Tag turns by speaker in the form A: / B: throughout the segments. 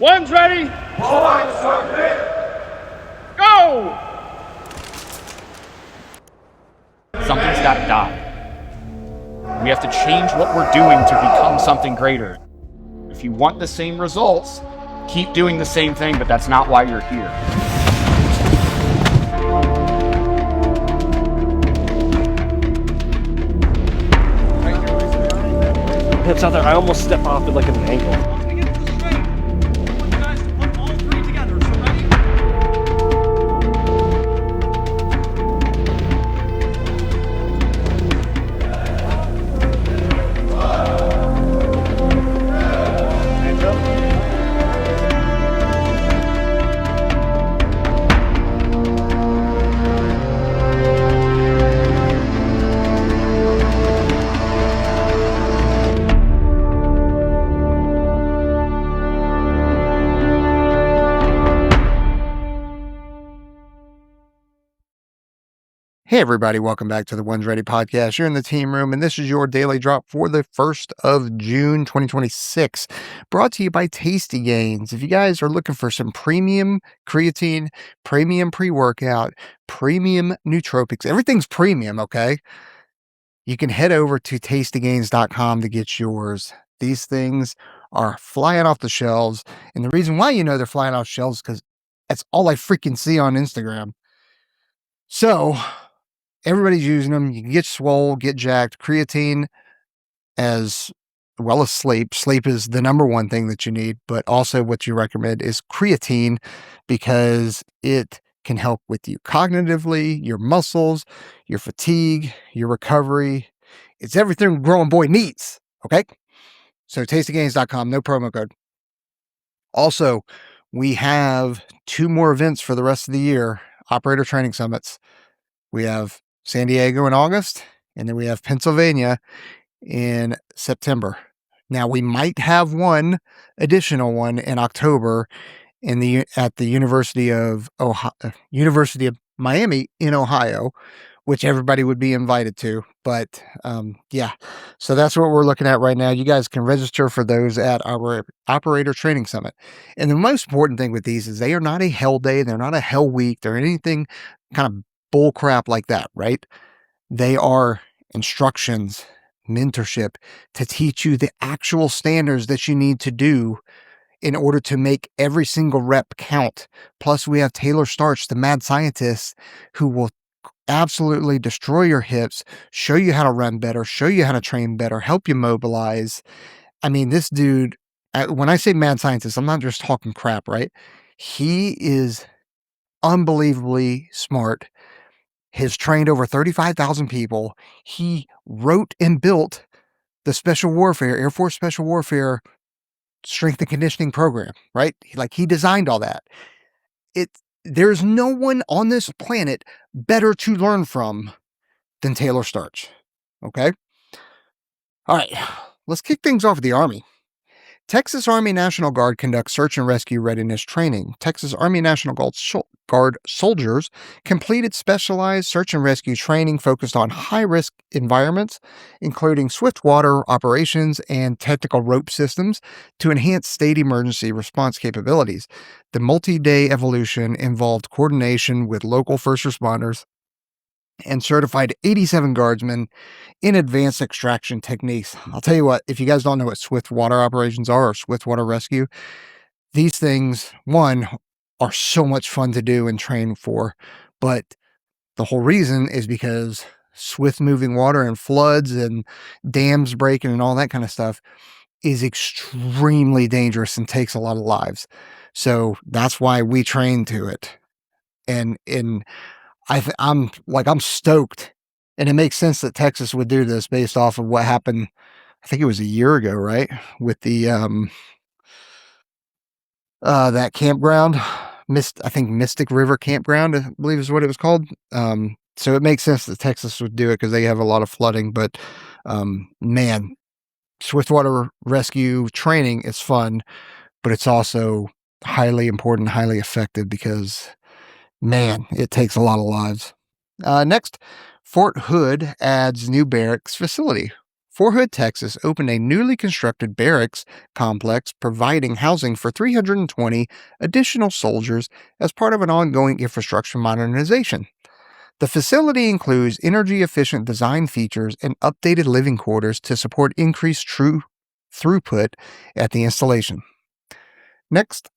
A: One's ready. Go!
B: Something's got to die. We have to change what we're doing to become something greater. If you want the same results, keep doing the same thing, but that's not why you're here.
C: Hips out there, I almost step off it like an ankle.
D: Hey everybody, welcome back to the One's Ready podcast. You're in the team room, and this is your daily drop for the 1st of June, 2026, brought to you by Tasty Gains. If you guys are looking for some premium creatine, premium pre-workout, premium nootropics, everything's premium, okay? You can head over to tastygains.com to get yours. These things are flying off the shelves, and the reason why you know they're flying off shelves is because that's all I freaking see on Instagram. So everybody's using them. You can get swole, get jacked. Creatine as well as sleep. Sleep is the number one thing that you need, but also what you recommend is creatine because it can help with you cognitively, your muscles, your fatigue, your recovery. It's everything a growing boy needs, okay? So tastygains.com, no promo code. Also, we have 2 more events for the rest of the year, operator training summits. We have San Diego in August, and then we have Pennsylvania in September. Now, we might have one additional one in October at the University of Miami in Ohio, which everybody would be invited to. But yeah, so that's what we're looking at right now. You guys can register for those at our Operator Training Summit. And the most important thing with these is they are not a hell day. They're not a hell week. They're anything kind of bull crap like that, right? They are instructions, mentorship to teach you the actual standards that you need to do in order to make every single rep count. Plus, we have Taylor Starch, the mad scientist, who will absolutely destroy your hips, show you how to run better, show you how to train better, help you mobilize. I mean, this dude, when I say mad scientist, I'm not just talking crap, right? He is unbelievably smart. Has trained over 35,000 people. He wrote and built the Special Warfare, Air Force Special Warfare strength and conditioning program, right? He designed all that. There's no one on this planet better to learn from than Taylor Starch. Okay? All right, let's kick things off with the Army. Texas Army National Guard conducts search and rescue readiness training. Texas Army National Guard soldiers completed specialized search and rescue training focused on high-risk environments, including swift water operations and technical rope systems to enhance state emergency response capabilities. The multi-day evolution involved coordination with local first responders and certified 87 guardsmen in advanced extraction techniques. I'll tell you what, if you guys don't know what swift water operations are or swift water rescue, these things, one, are so much fun to do and train for, but the whole reason is because swift moving water and floods and dams breaking and all that kind of stuff is extremely dangerous and takes a lot of lives. So that's why we train to it. And I'm stoked, and it makes sense that Texas would do this based off of what happened. I think it was a year ago, right? With the that campground, I think Mystic River Campground, I believe is what it was called. So it makes sense that Texas would do it because they have a lot of flooding. But man, swiftwater rescue training is fun, but it's also highly important, highly effective because, man, it takes a lot of lives. Next, Fort Hood adds new barracks facility. Fort Hood, Texas opened a newly constructed barracks complex providing housing for 320 additional soldiers as part of an ongoing infrastructure modernization. The facility includes energy-efficient design features and updated living quarters to support increased true throughput at the installation. Next,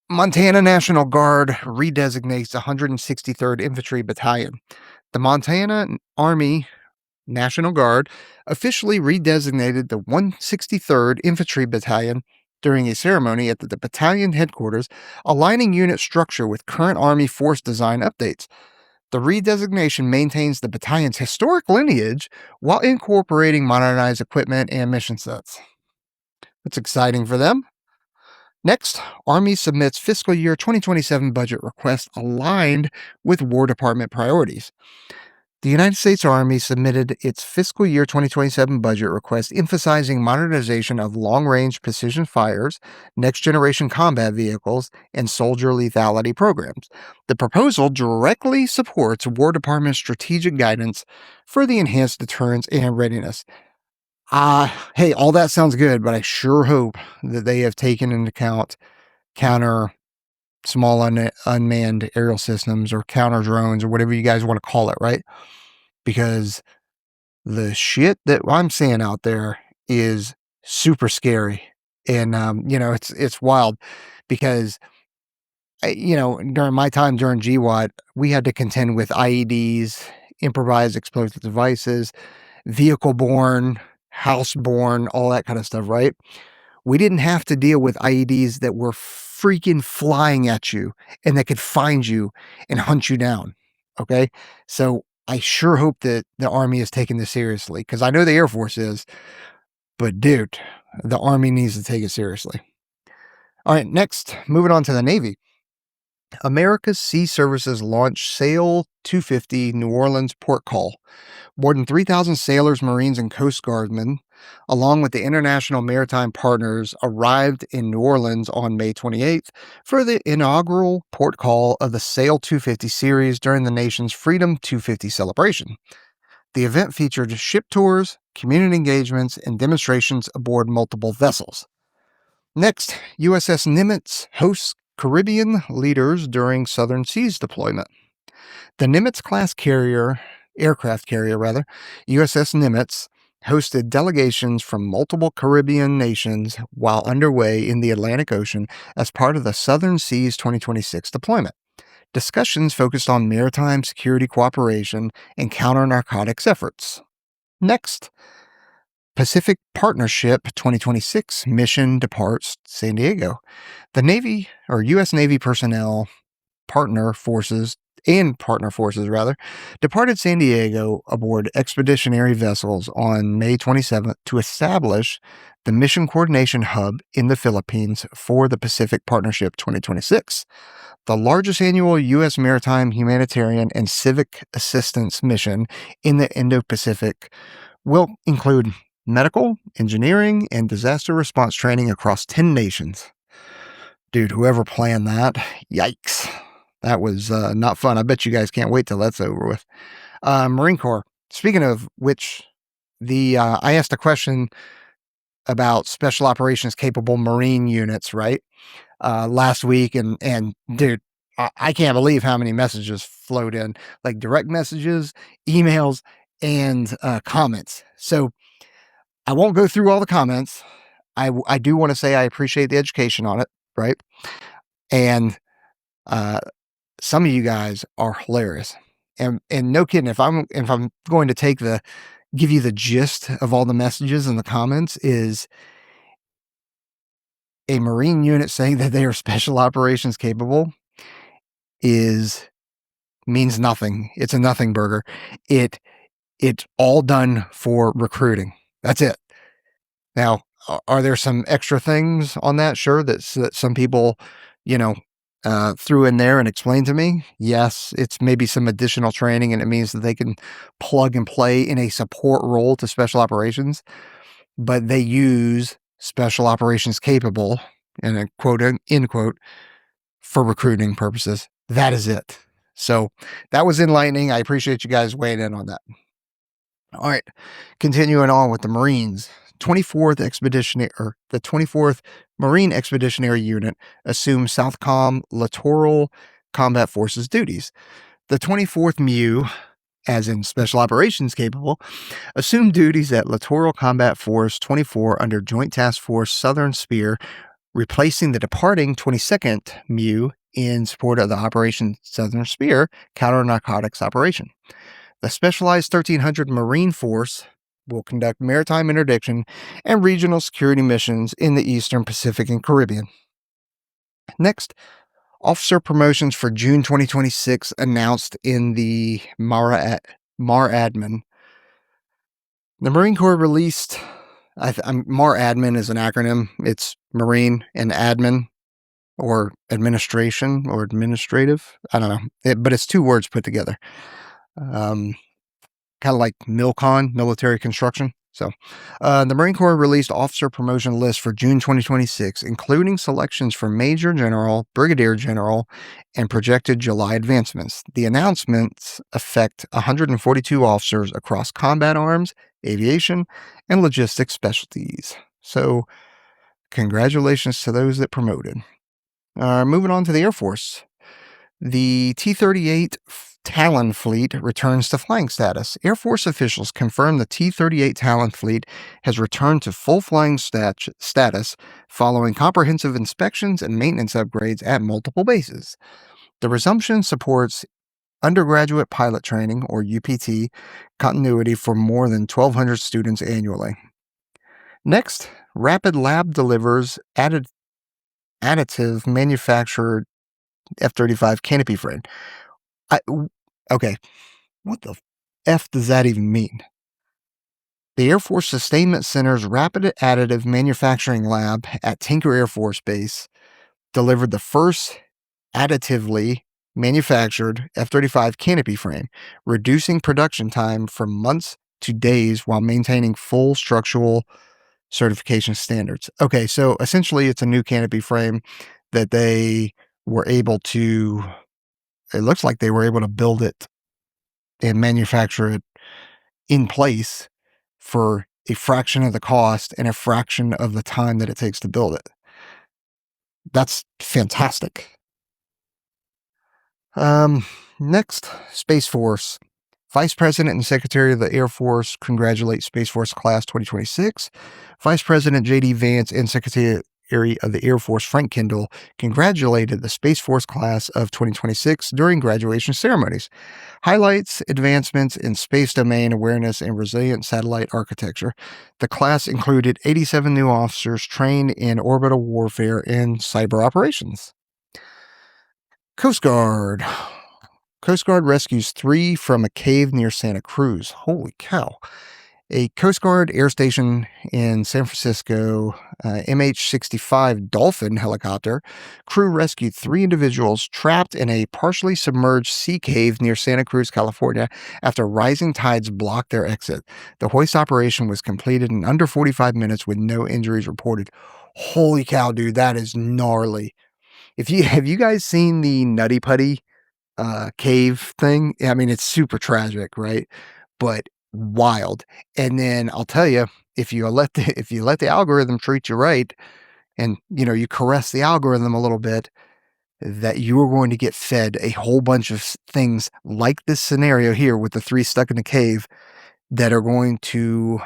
D: Montana National Guard redesignates the 163rd Infantry Battalion. The Montana Army National Guard officially redesignated the 163rd Infantry Battalion during a ceremony at the battalion headquarters, aligning unit structure with current Army force design updates. The redesignation maintains the battalion's historic lineage while incorporating modernized equipment and mission sets. It's exciting for them. Next, Army submits fiscal year 2027 budget request aligned with War Department priorities. The United States Army submitted its fiscal year 2027 budget request emphasizing modernization of long-range precision fires, next-generation combat vehicles, and soldier lethality programs. The proposal directly supports War Department strategic guidance for the enhanced deterrence and readiness. Hey, all that sounds good, but I sure hope that they have taken into account counter small unmanned aerial systems or counter drones or whatever you guys want to call it, right? Because the shit that I'm seeing out there is super scary. And, it's wild because, during my time during GWAT, we had to contend with IEDs, improvised explosive devices, vehicle-borne, house-borne, all that kind of stuff, right? We didn't have to deal with IEDs that were freaking flying at you and that could find you and hunt you down. Okay. So I sure hope that the Army is taking this seriously because I know the Air Force is, but dude, the Army needs to take it seriously. All right. Next, moving on to the Navy. America's Sea Services launched Sail 250 New Orleans Port Call. More than 3,000 sailors, Marines, and Coast Guardsmen, along with the international maritime partners, arrived in New Orleans on May 28th for the inaugural port call of the Sail 250 series during the nation's Freedom 250 celebration. The event featured ship tours, community engagements, and demonstrations aboard multiple vessels. Next, USS Nimitz hosts Caribbean leaders during Southern Seas deployment. The Nimitz-class aircraft carrier, USS Nimitz, hosted delegations from multiple Caribbean nations while underway in the Atlantic Ocean as part of the Southern Seas 2026 deployment. Discussions focused on maritime security cooperation and counter-narcotics efforts. Next, Pacific Partnership 2026 mission departs San Diego. The U.S. Navy personnel partner forces departed San Diego aboard expeditionary vessels on May 27th to establish the Mission Coordination Hub in the Philippines for the Pacific Partnership 2026. The largest annual U.S. maritime, humanitarian, and civic assistance mission in the Indo-Pacific will include medical, engineering, and disaster response training across 10 nations. Dude, whoever planned that, yikes. That was not fun. I bet you guys can't wait till that's over with. Marine Corps. Speaking of which, I asked a question about special operations capable Marine units, right? Last week, and dude, I can't believe how many messages flowed in, like direct messages, emails, and comments. So I won't go through all the comments. I do want to say I appreciate the education on it, right? And some of you guys are hilarious, and no kidding. If I'm going to give you the gist of all the messages in the comments, is a Marine unit saying that they are special operations capable means nothing. It's a nothing burger. It's all done for recruiting. That's it. Now, are there some extra things on that? Sure, that some people, threw in there and explained to me. Yes, it's maybe some additional training, and it means that they can plug and play in a support role to special operations, but they use special operations capable, and a quote, end quote, for recruiting purposes. That is it. So that was enlightening. I appreciate you guys weighing in on that. All right, continuing on with the Marines. 24th the 24th Marine Expeditionary Unit assumed Southcom Littoral Combat Forces duties. The 24th MU, as in Special Operations Capable, assumed duties at Littoral Combat Force 24 under Joint Task Force Southern Spear, replacing the departing 22nd MU in support of the Operation Southern Spear counter-narcotics operation. The Specialized 1300 Marine Force will conduct maritime interdiction and regional security missions in the Eastern Pacific and Caribbean. Next, officer promotions for June 2026 announced in the MAR-Admin. The Marine Corps released, MAR-Admin is an acronym. It's Marine and Admin, or administration, or administrative. I don't know, but it's two words put together. Kind of like MILCON, military construction. So, the Marine Corps released officer promotion list for June 2026, including selections for Major General, Brigadier General, and projected July advancements. The announcements affect 142 officers across combat arms, aviation, and logistics specialties. So, congratulations to those that promoted. Moving on to the Air Force. The T-38 Talon fleet returns to flying status. Air Force officials confirmed the T-38 Talon fleet has returned to full flying status following comprehensive inspections and maintenance upgrades at multiple bases. The resumption supports undergraduate pilot training, or UPT, continuity for more than 1,200 students annually. Next, Rapid Lab delivers additive manufactured F-35 canopy frame. Okay, what the F does that even mean? The Air Force Sustainment Center's Rapid Additive Manufacturing Lab at Tinker Air Force Base delivered the first additively manufactured F-35 canopy frame, reducing production time from months to days while maintaining full structural certification standards. Okay, so essentially it's a new canopy frame that they were able to, it looks like they were able to build it and manufacture it in place for a fraction of the cost and a fraction of the time that it takes to build it. That's fantastic. Next, Space Force. Vice President and Secretary of the Air Force congratulate Space Force Class 2026. Vice President J.D. Vance and Secretary of the Air Force Frank Kendall congratulated the Space Force Class of 2026 during graduation ceremonies. Highlights advancements in space domain awareness and resilient satellite architecture. The class included 87 new officers trained in orbital warfare and cyber operations. Coast Guard. Coast Guard rescues 3 from a cave near Santa Cruz. Holy cow. A Coast Guard air station in San Francisco, MH-65 Dolphin helicopter crew rescued 3 individuals trapped in a partially submerged sea cave near Santa Cruz, California, after rising tides blocked their exit. The hoist operation was completed in under 45 minutes with no injuries reported. Holy cow, dude, that is gnarly. Have you guys seen the Nutty Putty cave thing? I mean, it's super tragic, right? But wild. And then I'll tell you, if you let the algorithm treat you right, and you caress the algorithm a little bit, that you are going to get fed a whole bunch of things like this scenario here with the 3 stuck in the cave that are going to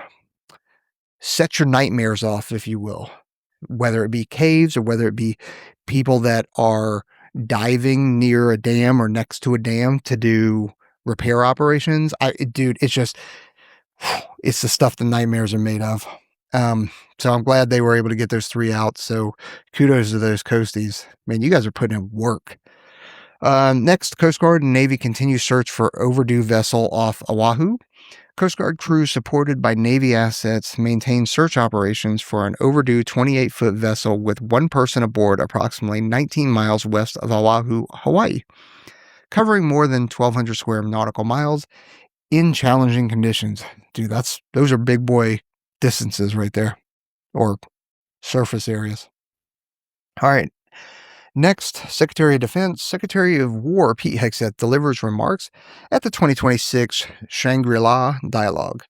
D: set your nightmares off, if you will, whether it be caves or whether it be people that are diving near a dam or next to a dam to do repair operations. Dude, it's the stuff the nightmares are made of. So I'm glad they were able to get those 3 out. So kudos to those coasties. Man, you guys are putting in work. Next, Coast Guard and Navy continue search for overdue vessel off Oahu. Coast Guard crews supported by Navy assets maintain search operations for an overdue 28-foot vessel with 1 person aboard approximately 19 miles west of Oahu, Hawaii, covering more than 1,200 square nautical miles in challenging conditions. Dude, those are big boy distances right there, or surface areas. All right. Next, Secretary of Defense, Secretary of War Pete Hegseth delivers remarks at the 2026 Shangri-La Dialogue.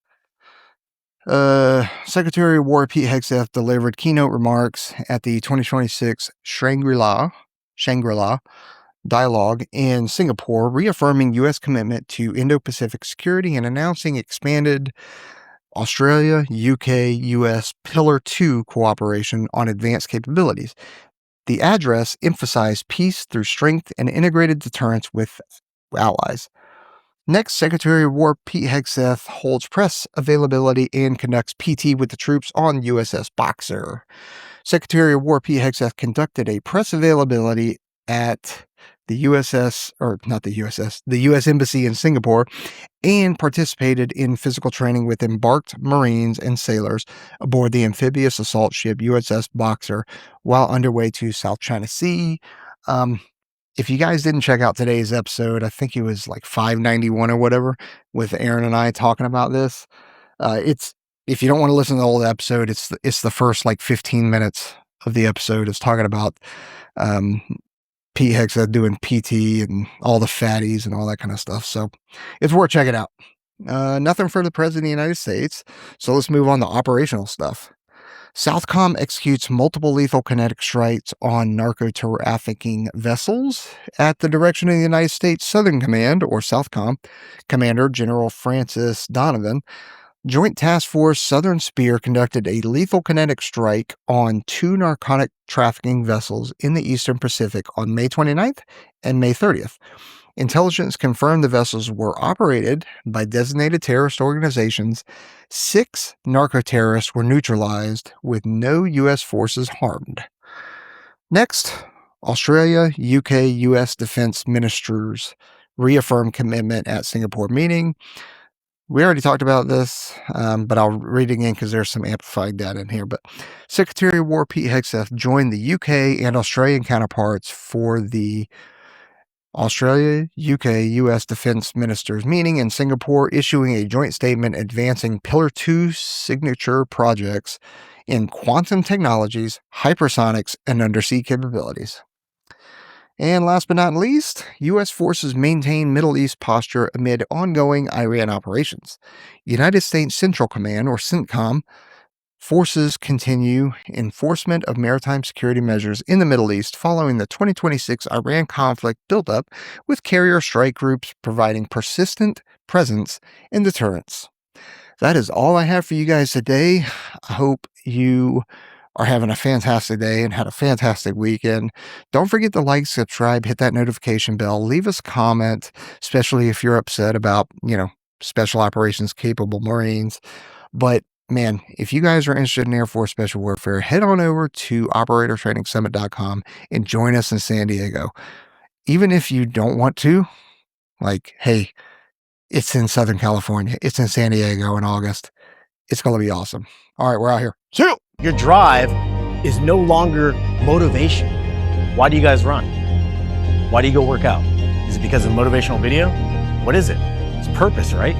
D: Secretary of War Pete Hegseth delivered keynote remarks at the 2026 Shangri-La dialogue in Singapore, reaffirming U.S. commitment to Indo-Pacific security and announcing expanded Australia, UK, US Pillar 2 cooperation on advanced capabilities. The address emphasized peace through strength and integrated deterrence with allies. Next, Secretary of War Pete Hegseth holds press availability and conducts PT with the troops on USS Boxer. Secretary of War Pete Hegseth conducted a press availability at the U.S. Embassy in Singapore and participated in physical training with embarked Marines and sailors aboard the amphibious assault ship USS Boxer while underway to South China Sea. If you guys didn't check out today's episode, I think it was like 591 or whatever, with Aaron and I talking about this. If you don't want to listen to the old episode, it's the first like 15 minutes of the episode is talking about Pete Hegseth doing PT and all the fatties and all that kind of stuff. So it's worth checking out. Nothing for the President of the United States. So let's move on to operational stuff. Southcom executes multiple lethal kinetic strikes on narco-trafficking vessels at the direction of the United States Southern Command, or Southcom, Commander General Francis Donovan. Joint Task Force Southern Spear conducted a lethal kinetic strike on 2 narcotic trafficking vessels in the Eastern Pacific on May 29th and May 30th. Intelligence confirmed the vessels were operated by designated terrorist organizations. 6 narco-terrorists were neutralized with no U.S. forces harmed. Next, Australia, UK, U.S. defense ministers reaffirmed commitment at Singapore meeting. We already talked about this, but I'll read it again because there's some amplified data in here. But Secretary of War Pete Hegseth joined the UK and Australian counterparts for the Australia, UK, US defense ministers meeting in Singapore, issuing a joint statement advancing Pillar 2 signature projects in quantum technologies, hypersonics, and undersea capabilities. And last but not least, U.S. forces maintain Middle East posture amid ongoing Iran operations. United States Central Command, or CENTCOM, forces continue enforcement of maritime security measures in the Middle East following the 2026 Iran conflict buildup, with carrier strike groups providing persistent presence and deterrence. That is all I have for you guys today. I hope you are having a fantastic day and had a fantastic weekend. Don't forget to like, subscribe, hit that notification bell, leave us a comment, especially if you're upset about, special operations capable Marines. But man, if you guys are interested in Air Force Special Warfare, head on over to operatortrainingsummit.com and join us in San Diego. Even if you don't want to, hey, it's in Southern California. It's in San Diego in August. It's going to be awesome. All right, we're out here. See you!
C: Your drive is no longer motivation. Why do you guys run? Why do you go work out? Is it because of a motivational video? What is it? It's purpose, right?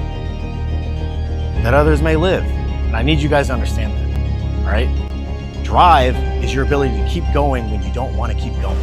C: That others may live. And I need you guys to understand that, all right? Drive is your ability to keep going when you don't want to keep going.